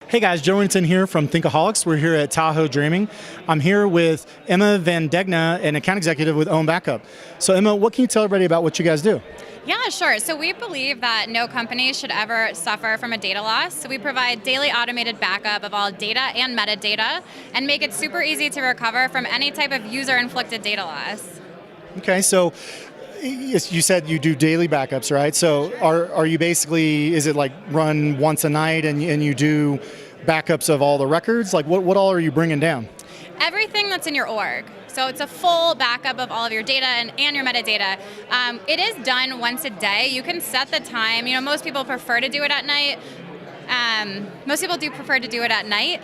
Hey guys, Joe Renton here from Thinkaholics. We're here at Tahoe Dreaming. I'm here with Emma Van Degna, an account executive with Own Backup. So Emma, what can you tell everybody about what you guys do? Yeah, sure. So we believe that no company should ever suffer from a data loss. So we provide daily automated backup of all data and metadata and make it super easy to recover from any type of user-inflicted data loss. Okay, so you said you do daily backups, right? So are you basically, is it like run once a night and you do backups of all the records? Like what all are you bringing down? Everything that's in your org. So it's a full backup of all of your data and your metadata. It is done once a day. You can set the time. You know, most people prefer to do it at night. Most people do prefer to do it at night.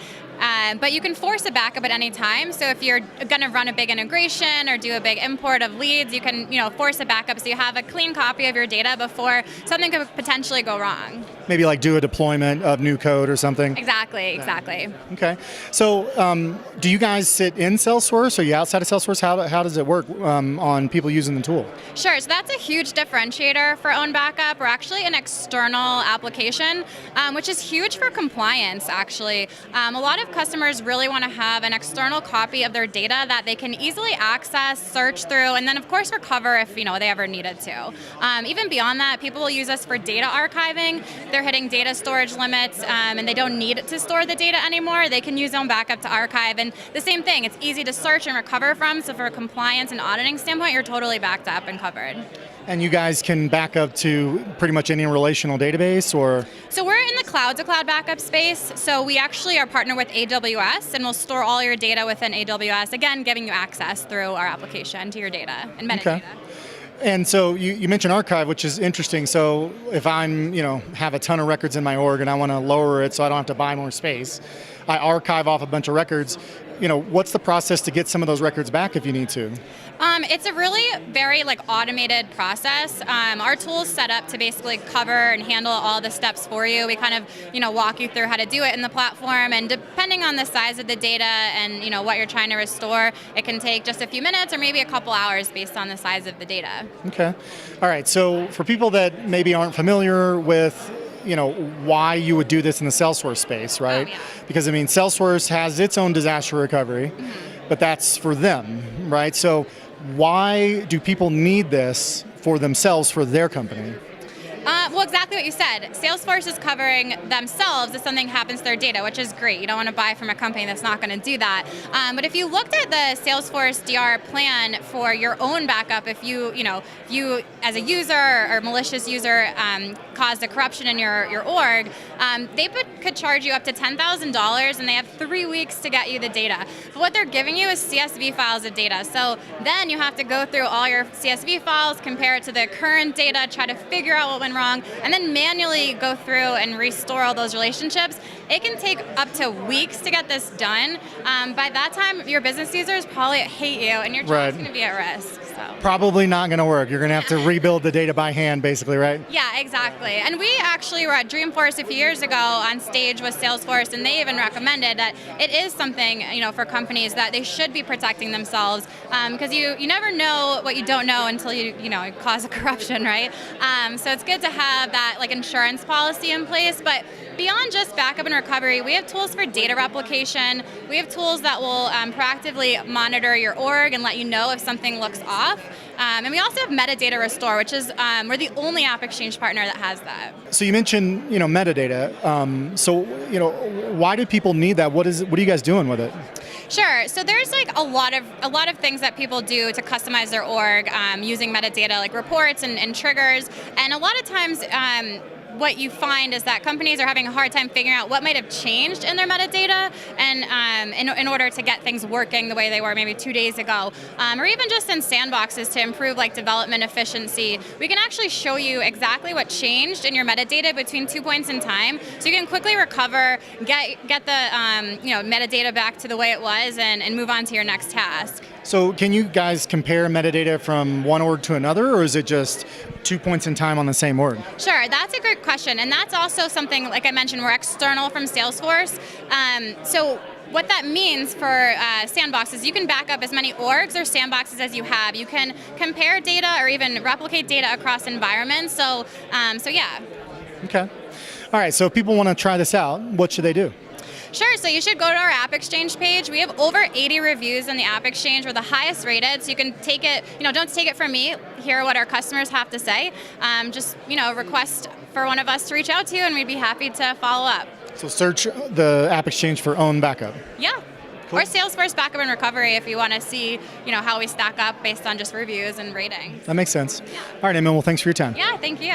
But you can force a backup at any time. So if you're going to run a big integration or do a big import of leads, you can force a backup so you have a clean copy of your data before something could potentially go wrong. Maybe like do a deployment of new code or something? Exactly. Okay. So do you guys sit in Salesforce? Are you outside of Salesforce? How does it work on people using the tool? Sure. So that's a huge differentiator for Own Backup. We're actually an external application, which is huge for compliance, actually. A lot of customers really want to have an external copy of their data that they can easily access, search through, and then of course recover if they ever needed to. Even beyond that, people will use us for data archiving. They're hitting data storage limits and they don't need to store the data anymore. They can use Own Backup to archive, and the same thing, it's easy to search and recover from, so for a compliance and auditing standpoint, you're totally backed up and covered. And you guys can back up to pretty much any relational database, or? So we're in the cloud-to-cloud backup space. So we actually are partnered with AWS, and we'll store all your data within AWS, again, giving you access through our application to your data and metadata. Okay. And so you mentioned archive, which is interesting. So if I'm, have a ton of records in my org and I want to lower it so I don't have to buy more space, I archive off a bunch of records. What's the process to get some of those records back if you need to? It's a really very automated process. Our tool's set up to basically cover and handle all the steps for you. We kind of, walk you through how to do it in the platform, and depending on the size of the data and what you're trying to restore, it can take just a few minutes or maybe a couple hours based on the size of the data. Okay. All right. So for people that maybe aren't familiar with why you would do this in the Salesforce space, right? Oh, yeah. Because Salesforce has its own disaster recovery, but that's for them, right? So why do people need this for themselves, for their company? Well, exactly what you said. Salesforce is covering themselves if something happens to their data, which is great. You don't want to buy from a company that's not going to do that. But if you looked at the Salesforce DR plan for your own backup, if you as a user or malicious user caused a corruption in your org, they could charge you up to $10,000, and they have 3 weeks to get you the data. But what they're giving you is CSV files of data. So then you have to go through all your CSV files, compare it to the current data, try to figure out what went wrong, and then manually go through and restore all those relationships. It can take up to weeks to get this done. By that time, your business users probably hate you, and your job's going to be at risk. So. Probably not going to work. You're going to have to rebuild the data by hand, basically, right? Yeah, exactly. And we actually were at Dreamforce a few years ago on stage with Salesforce, and they even recommended that it is something for companies that they should be protecting themselves, because you never know what you don't know until you cause a corruption, right? So it's good to have that insurance policy in place. But beyond just backup and recovery, we have tools for data replication. We have tools that will proactively monitor your org and let you know if something looks off. And we also have metadata restore, which is we're the only app exchange partner that has that. So you mentioned metadata. So why do people need that? What are you guys doing with it? Sure. So there's a lot of things that people do to customize their org using metadata, like reports and triggers. And a lot of times, what you find is that companies are having a hard time figuring out what might have changed in their metadata, and in order to get things working the way they were maybe 2 days ago, or even just in sandboxes to improve development efficiency. We can actually show you exactly what changed in your metadata between 2 points in time, so you can quickly recover, get the metadata back to the way it was, and move on to your next task. So can you guys compare metadata from one org to another, or is it just 2 points in time on the same org? Sure, that's a great question, and that's also something, like I mentioned, we're external from Salesforce. So what that means for sandboxes, you can back up as many orgs or sandboxes as you have. You can compare data or even replicate data across environments. So yeah. Okay. All right, so if people want to try this out, what should they do? Sure, so you should go to our App Exchange page. We have over 80 reviews in the App Exchange. We're the highest rated, so you can take it, don't take it from me, hear what our customers have to say. Just, request for one of us to reach out to you, and we'd be happy to follow up. So search the App Exchange for Own Backup. Yeah. Cool. Or Salesforce Backup and Recovery if you want to see, how we stack up based on just reviews and ratings. That makes sense. Yeah. All right, Eamon, well, thanks for your time. Yeah, thank you.